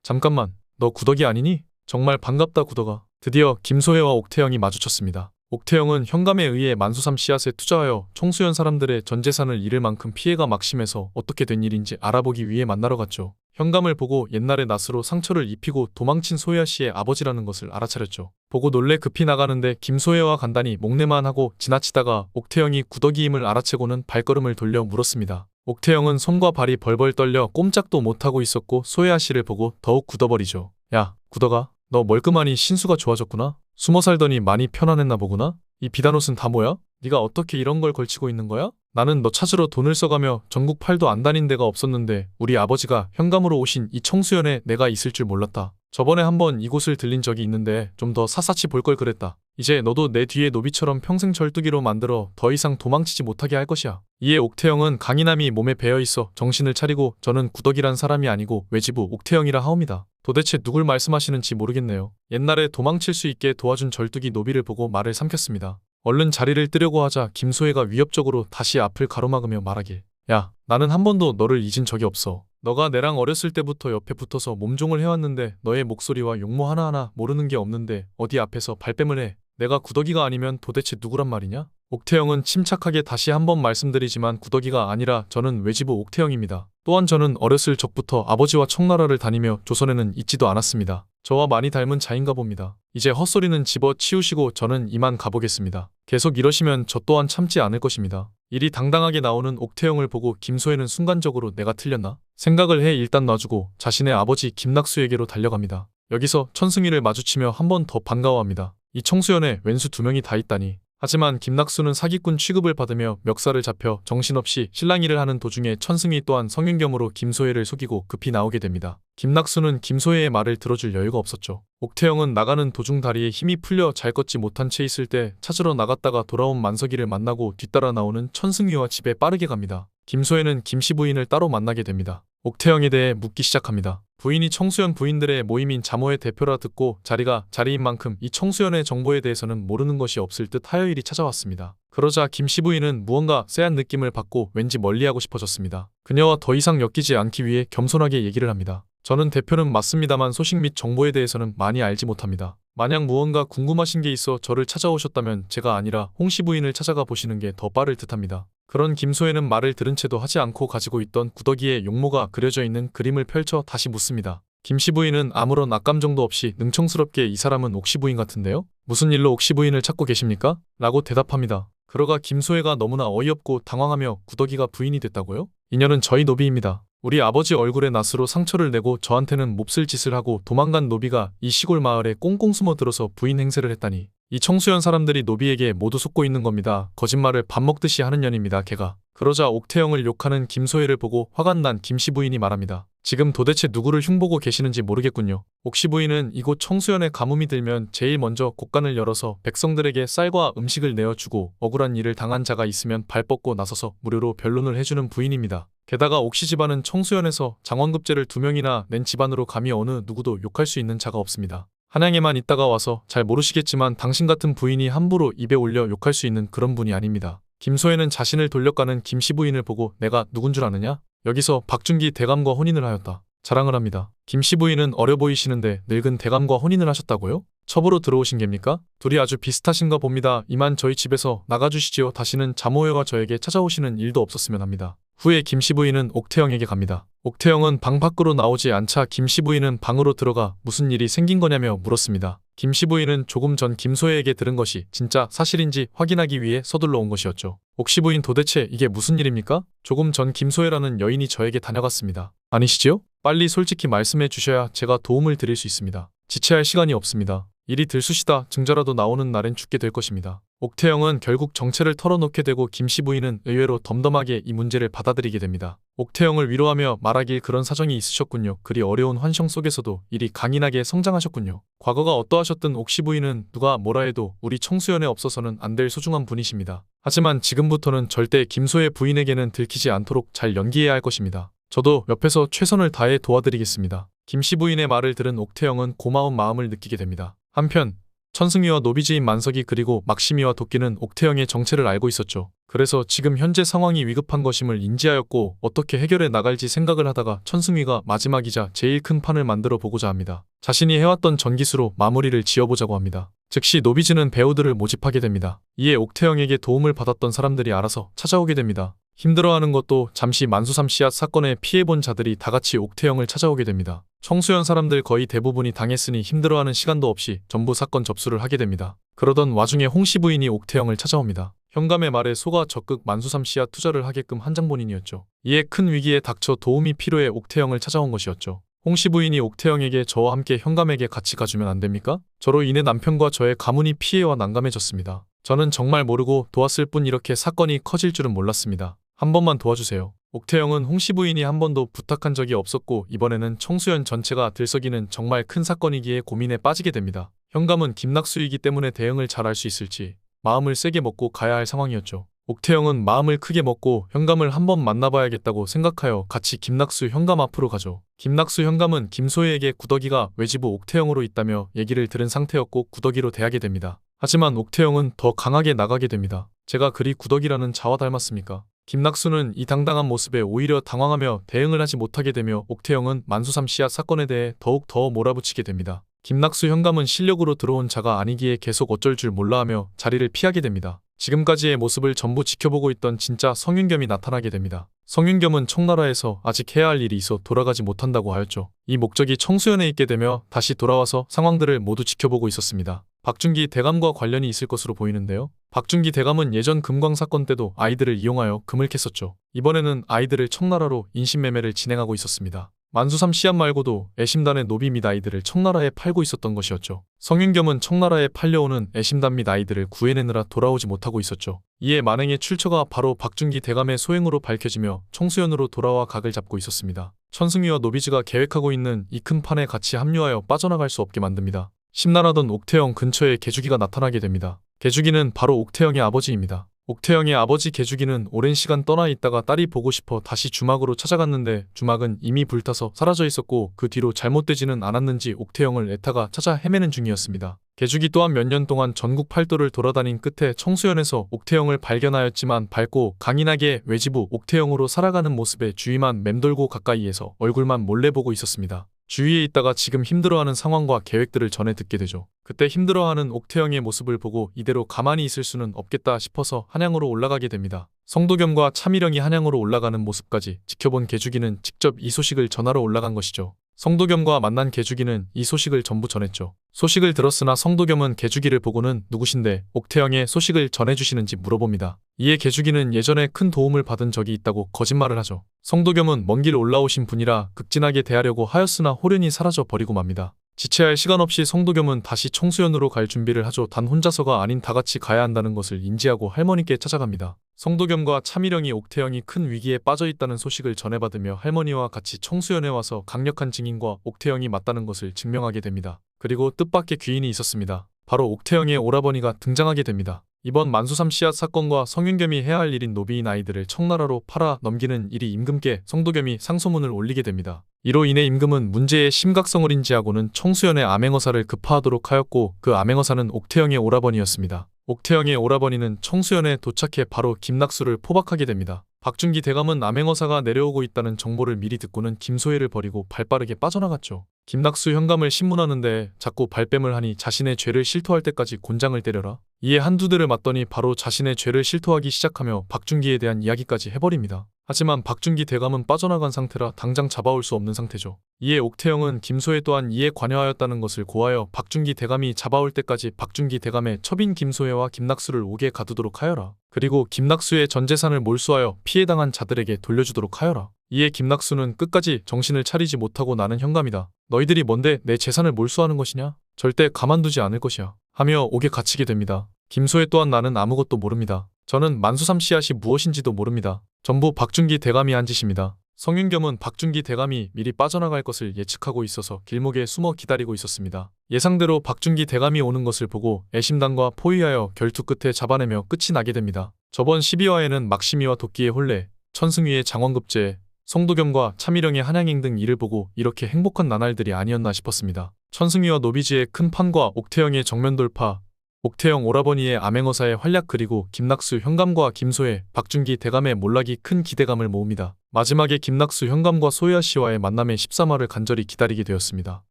잠깐만, 너 구덕이 아니니? 정말 반갑다 구덕아. 드디어 김소혜와 옥태영이 마주쳤습니다. 옥태영은 현감에 의해 만수삼 씨앗에 투자하여 청수연 사람들의 전 재산을 잃을 만큼 피해가 막심해서 어떻게 된 일인지 알아보기 위해 만나러 갔죠. 현감을 보고 옛날에 낫으로 상처를 입히고 도망친 소혜아 씨의 아버지라는 것을 알아차렸죠. 보고 놀래 급히 나가는데 김소혜와 간단히 목례만 하고 지나치다가 옥태영이 구덕이임을 알아채고는 발걸음을 돌려 물었습니다. 옥태영은 손과 발이 벌벌 떨려 꼼짝도 못하고 있었고 소혜아 씨를 보고 더욱 굳어버리죠. 야, 구덕아, 너 멀끔하니 신수가 좋아졌구나? 숨어 살더니 많이 편안했나 보구나? 이 비단옷은 다 뭐야? 네가 어떻게 이런 걸 걸치고 있는 거야? 나는 너 찾으러 돈을 써가며 전국 팔도 안 다닌 데가 없었는데 우리 아버지가 현감으로 오신 이 청수연에 내가 있을 줄 몰랐다. 저번에 한번 이곳을 들린 적이 있는데 좀 더 샅샅이 볼 걸 그랬다. 이제 너도 내 뒤에 노비처럼 평생 절뚝이로 만들어 더 이상 도망치지 못하게 할 것이야. 이에 옥태영은 강인함이 몸에 배어있어 정신을 차리고 저는 구덕이란 사람이 아니고 외지부 옥태영이라 하옵니다. 도대체 누굴 말씀하시는지 모르겠네요. 옛날에 도망칠 수 있게 도와준 절뚝이 노비를 보고 말을 삼켰습니다. 얼른 자리를 뜨려고 하자 김소혜가 위협적으로 다시 앞을 가로막으며 말하길. 야, 나는 한 번도 너를 잊은 적이 없어. 너가 내랑 어렸을 때부터 옆에 붙어서 몸종을 해왔는데 너의 목소리와 용모 하나하나 모르는 게 없는데 어디 앞에서 발뺌을 해. 내가 구덕이가 아니면 도대체 누구란 말이냐? 옥태영은 침착하게 다시 한번 말씀드리지만 구덕이가 아니라 저는 외지부 옥태영입니다. 또한 저는 어렸을 적부터 아버지와 청나라를 다니며 조선에는 있지도 않았습니다. 저와 많이 닮은 자인가 봅니다. 이제 헛소리는 집어치우시고 저는 이만 가보겠습니다. 계속 이러시면 저 또한 참지 않을 것입니다. 일이 당당하게 나오는 옥태영을 보고 김소혜는 순간적으로 내가 틀렸나? 생각을 해 일단 놔주고 자신의 아버지 김낙수에게로 달려갑니다. 여기서 천승희를 마주치며 한 번 더 반가워합니다. 이 청수연에 왼수 2명이 다 있다니. 하지만 김낙수는 사기꾼 취급을 받으며 멱살을 잡혀 정신없이 실랑이를 하는 도중에 천승희 또한 성윤겸으로 김소혜를 속이고 급히 나오게 됩니다. 김낙수는 김소혜의 말을 들어줄 여유가 없었죠. 옥태영은 나가는 도중 다리에 힘이 풀려 잘 걷지 못한 채 있을 때 찾으러 나갔다가 돌아온 만석이를 만나고 뒤따라 나오는 천승희와 집에 빠르게 갑니다. 김소혜는 김씨 부인을 따로 만나게 됩니다. 옥태영에 대해 묻기 시작합니다. 부인이 청수연 부인들의 모임인 자모의 대표라 듣고 자리가 자리인 만큼 이 청수연의 정보에 대해서는 모르는 것이 없을 듯 하여 일이 찾아왔습니다. 그러자 김씨 부인은 무언가 쎄한 느낌을 받고 왠지 멀리하고 싶어졌습니다. 그녀와 더 이상 엮이지 않기 위해 겸손하게 얘기를 합니다. 저는 대표는 맞습니다만 소식 및 정보에 대해서는 많이 알지 못합니다. 만약 무언가 궁금하신 게 있어 저를 찾아오셨다면 제가 아니라 홍씨 부인을 찾아가 보시는 게 더 빠를 듯합니다. 그런 김소혜는 말을 들은 채도 하지 않고 가지고 있던 구더기의 용모가 그려져 있는 그림을 펼쳐 다시 묻습니다. 김씨 부인은 아무런 악감정도 없이 능청스럽게 이 사람은 옥씨 부인 같은데요? 무슨 일로 옥씨 부인을 찾고 계십니까? 라고 대답합니다. 그러가 김소혜가 너무나 어이없고 당황하며 구더기가 부인이 됐다고요? 이녀는 저희 노비입니다. 우리 아버지 얼굴에 낫으로 상처를 내고 저한테는 몹쓸 짓을 하고 도망간 노비가 이 시골 마을에 꽁꽁 숨어 들어서 부인 행세를 했다니. 이 청수연 사람들이 노비에게 모두 속고 있는 겁니다. 거짓말을 밥 먹듯이 하는 년입니다. 걔가. 그러자 옥태영을 욕하는 김소혜를 보고 화가 난 김씨 부인이 말합니다. 지금 도대체 누구를 흉보고 계시는지 모르겠군요. 옥씨 부인은 이곳 청수연에 가뭄이 들면 제일 먼저 곳간을 열어서 백성들에게 쌀과 음식을 내어주고 억울한 일을 당한 자가 있으면 발 뻗고 나서서 무료로 변론을 해주는 부인입니다. 게다가 옥씨 집안은 청수연에서 장원급제를 2명이나 낸 집안으로 감히 어느 누구도 욕할 수 있는 자가 없습니다. 한양에만 있다가 와서 잘 모르시겠지만 당신 같은 부인이 함부로 입에 올려 욕할 수 있는 그런 분이 아닙니다. 김소혜는 자신을 돌려가는 김씨 부인을 보고 내가 누군 줄 아느냐? 여기서 박준기 대감과 혼인을 하였다. 자랑을 합니다. 김씨 부인은 어려 보이시는데 늙은 대감과 혼인을 하셨다고요? 첩으로 들어오신 겁니까? 둘이 아주 비슷하신가 봅니다. 이만 저희 집에서 나가주시지요. 다시는 자모여가 저에게 찾아오시는 일도 없었으면 합니다. 후에 김씨 부인은 옥태영에게 갑니다. 옥태영은 방 밖으로 나오지 않자 김씨 부인은 방으로 들어가 무슨 일이 생긴 거냐며 물었습니다. 김씨 부인은 조금 전 김소혜에게 들은 것이 진짜 사실인지 확인하기 위해 서둘러 온 것이었죠. 옥씨 부인 도대체 이게 무슨 일입니까? 조금 전 김소혜라는 여인이 저에게 다녀갔습니다. 아니시지요? 빨리 솔직히 말씀해 주셔야 제가 도움을 드릴 수 있습니다. 지체할 시간이 없습니다. 일이 들쑤시다 증자라도 나오는 날엔 죽게 될 것입니다. 옥태영은 결국 정체를 털어놓게 되고 김씨 부인은 의외로 덤덤하게 이 문제를 받아들이게 됩니다. 옥태영을 위로하며 말하길 그런 사정이 있으셨군요. 그리 어려운 환경 속에서도 일이 강인하게 성장하셨군요. 과거가 어떠하셨든 옥씨 부인은 누가 뭐라 해도 우리 청수연에 없어서는 안 될 소중한 분이십니다. 하지만 지금부터는 절대 김소혜 부인에게는 들키지 않도록 잘 연기해야 할 것입니다. 저도 옆에서 최선을 다해 도와드리겠습니다. 김씨 부인의 말을 들은 옥태영은 고마운 마음을 느끼게 됩니다. 한편 천승위와 노비즈인 만석이 그리고 막심이와 도끼는 옥태영의 정체를 알고 있었죠. 그래서 지금 현재 상황이 위급한 것임을 인지하였고 어떻게 해결해 나갈지 생각을 하다가 천승위가 마지막이자 제일 큰 판을 만들어 보고자 합니다. 자신이 해왔던 전기수로 마무리를 지어보자고 합니다. 즉시 노비즈는 배우들을 모집하게 됩니다. 이에 옥태영에게 도움을 받았던 사람들이 알아서 찾아오게 됩니다. 힘들어하는 것도 잠시 만수삼 씨앗 사건에 피해본 자들이 다같이 옥태영을 찾아오게 됩니다. 청소년 사람들 거의 대부분이 당했으니 힘들어하는 시간도 없이 전부 사건 접수를 하게 됩니다. 그러던 와중에 홍씨 부인이 옥태영을 찾아옵니다. 현감의 말에 속아 적극 만수삼 씨앗 투자를 하게끔 한장 본인이었죠. 이에 큰 위기에 닥쳐 도움이 필요해 옥태영을 찾아온 것이었죠. 홍씨 부인이 옥태영에게 저와 함께 현감에게 같이 가주면 안 됩니까? 저로 인해 남편과 저의 가문이 피해와 난감해졌습니다. 저는 정말 모르고 도왔을 뿐 이렇게 사건이 커질 줄은 몰랐습니다. 한 번만 도와주세요. 옥태영은 홍씨 부인이 한 번도 부탁한 적이 없었고 이번에는 청수연 전체가 들썩이는 정말 큰 사건이기에 고민에 빠지게 됩니다. 현감은 김낙수이기 때문에 대응을 잘할 수 있을지 마음을 세게 먹고 가야 할 상황이었죠. 옥태영은 마음을 크게 먹고 현감을 한번 만나봐야겠다고 생각하여 같이 김낙수 현감 앞으로 가죠. 김낙수 현감은 김소혜에게 구더기가 외지부 옥태영으로 있다며 얘기를 들은 상태였고 구더기로 대하게 됩니다. 하지만 옥태영은 더 강하게 나가게 됩니다. 제가 그리 구더기라는 자와 닮았습니까? 김낙수는 이 당당한 모습에 오히려 당황하며 대응을 하지 못하게 되며 옥태영은 만수삼 씨앗 사건에 대해 더욱 더 몰아붙이게 됩니다. 김낙수 현감은 실력으로 들어온 자가 아니기에 계속 어쩔 줄 몰라하며 자리를 피하게 됩니다. 지금까지의 모습을 전부 지켜보고 있던 진짜 성윤겸이 나타나게 됩니다. 성윤겸은 청나라에서 아직 해야 할 일이 있어 돌아가지 못한다고 하였죠. 이 목적이 청수연에 있게 되며 다시 돌아와서 상황들을 모두 지켜보고 있었습니다. 박준기 대감과 관련이 있을 것으로 보이는데요. 박준기 대감은 예전 금광 사건 때도 아이들을 이용하여 금을 캤었죠. 이번에는 아이들을 청나라로 인신매매를 진행하고 있었습니다. 만수삼 씨앗 말고도 애심단의 노비 및 아이들을 청나라에 팔고 있었던 것이었죠. 성윤겸은 청나라에 팔려오는 애심단 및 아이들을 구해내느라 돌아오지 못하고 있었죠. 이에 만행의 출처가 바로 박준기 대감의 소행으로 밝혀지며 청수연으로 돌아와 각을 잡고 있었습니다. 천승위와 노비즈가 계획하고 있는 이 큰 판에 같이 합류하여 빠져나갈 수 없게 만듭니다. 심란하던 옥태영 근처에 개주기가 나타나게 됩니다. 개주기는 바로 옥태영의 아버지입니다. 옥태영의 아버지 개주기는 오랜 시간 떠나 있다가 딸이 보고 싶어 다시 주막으로 찾아갔는데 주막은 이미 불타서 사라져 있었고 그 뒤로 잘못되지는 않았는지 옥태영을 애타가 찾아 헤매는 중이었습니다. 개주기 또한 몇 년 동안 전국 팔도를 돌아다닌 끝에 청수연에서 옥태영을 발견하였지만 밝고 강인하게 외지부 옥태영으로 살아가는 모습에 주위만 맴돌고 가까이에서 얼굴만 몰래 보고 있었습니다. 주위에 있다가 지금 힘들어하는 상황과 계획들을 전해 듣게 되죠. 그때 힘들어하는 옥태영의 모습을 보고 이대로 가만히 있을 수는 없겠다 싶어서 한양으로 올라가게 됩니다. 성도겸과 차미령이 한양으로 올라가는 모습까지 지켜본 개주기는 직접 이 소식을 전하러 올라간 것이죠. 성도겸과 만난 개주기는 이 소식을 전부 전했죠. 소식을 들었으나 성도겸은 개주기를 보고는 누구신데 옥태영의 소식을 전해주시는지 물어봅니다. 이에 개주기는 예전에 큰 도움을 받은 적이 있다고 거짓말을 하죠. 성도겸은 먼 길 올라오신 분이라 극진하게 대하려고 하였으나 호련히 사라져 버리고 맙니다. 지체할 시간 없이 성도겸은 다시 청수연으로 갈 준비를 하죠. 단 혼자서가 아닌 다같이 가야 한다는 것을 인지하고 할머니께 찾아갑니다. 성도겸과 차미령이 옥태영이 큰 위기에 빠져 있다는 소식을 전해받으며 할머니와 같이 청수연에 와서 강력한 증인과 옥태영이 맞다는 것을 증명하게 됩니다. 그리고 뜻밖의 귀인이 있었습니다. 바로 옥태영의 오라버니가 등장하게 됩니다. 이번 만수삼 씨앗 사건과 성윤겸이 해야 할 일인 노비인 아이들을 청나라로 팔아 넘기는 일이 임금께 성도겸이 상소문을 올리게 됩니다. 이로 인해 임금은 문제의 심각성을 인지하고는 청수연의 암행어사를 급파하도록 하였고 그 암행어사는 옥태영의 오라버니였습니다. 옥태영의 오라버니는 청수연에 도착해 바로 김낙수를 포박하게 됩니다. 박준기 대감은 암행어사가 내려오고 있다는 정보를 미리 듣고는 김소혜를 버리고 발빠르게 빠져나갔죠. 김낙수 현감을 신문하는데 자꾸 발뺌을 하니 자신의 죄를 실토할 때까지 곤장을 때려라. 이에 한두 대를 맞더니 바로 자신의 죄를 실토하기 시작하며 박준기에 대한 이야기까지 해버립니다. 하지만 박준기 대감은 빠져나간 상태라 당장 잡아올 수 없는 상태죠. 이에 옥태영은 김소혜 또한 이에 관여하였다는 것을 고하여 박준기 대감이 잡아올 때까지 박준기 대감의 첩인 김소혜와 김낙수를 옥에 가두도록 하여라. 그리고 김낙수의 전 재산을 몰수하여 피해당한 자들에게 돌려주도록 하여라. 이에 김낙수는 끝까지 정신을 차리지 못하고 나는 현감이다. 너희들이 뭔데 내 재산을 몰수하는 것이냐? 절대 가만두지 않을 것이야. 하며 옥에 갇히게 됩니다. 김소혜 또한 나는 아무것도 모릅니다. 저는 만수삼 씨앗이 무엇인지도 모릅니다. 전부 박준기 대감이 한 짓입니다. 성윤겸은 박준기 대감이 미리 빠져나갈 것을 예측하고 있어서 길목에 숨어 기다리고 있었습니다. 예상대로 박준기 대감이 오는 것을 보고 애심단과 포위하여 결투 끝에 잡아내며 끝이 나게 됩니다. 저번 12화에는 막심이와 도끼의 혼례, 천승위의 장원급제, 성도겸과 차미령의 한양행 등 일을 보고 이렇게 행복한 나날들이 아니었나 싶었습니다. 천승희와 노비지의 큰 판과 옥태영의 정면 돌파, 옥태영 오라버니의 암행어사의 활약 그리고 김낙수 현감과 김소혜, 박준기 대감의 몰락이 큰 기대감을 모읍니다. 마지막에 김낙수 현감과 소혜아 씨와의 만남의 13화를 간절히 기다리게 되었습니다.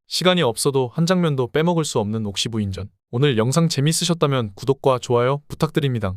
시간이 없어도 한 장면도 빼먹을 수 없는 옥시부인전. 오늘 영상 재밌으셨다면 구독과 좋아요 부탁드립니다.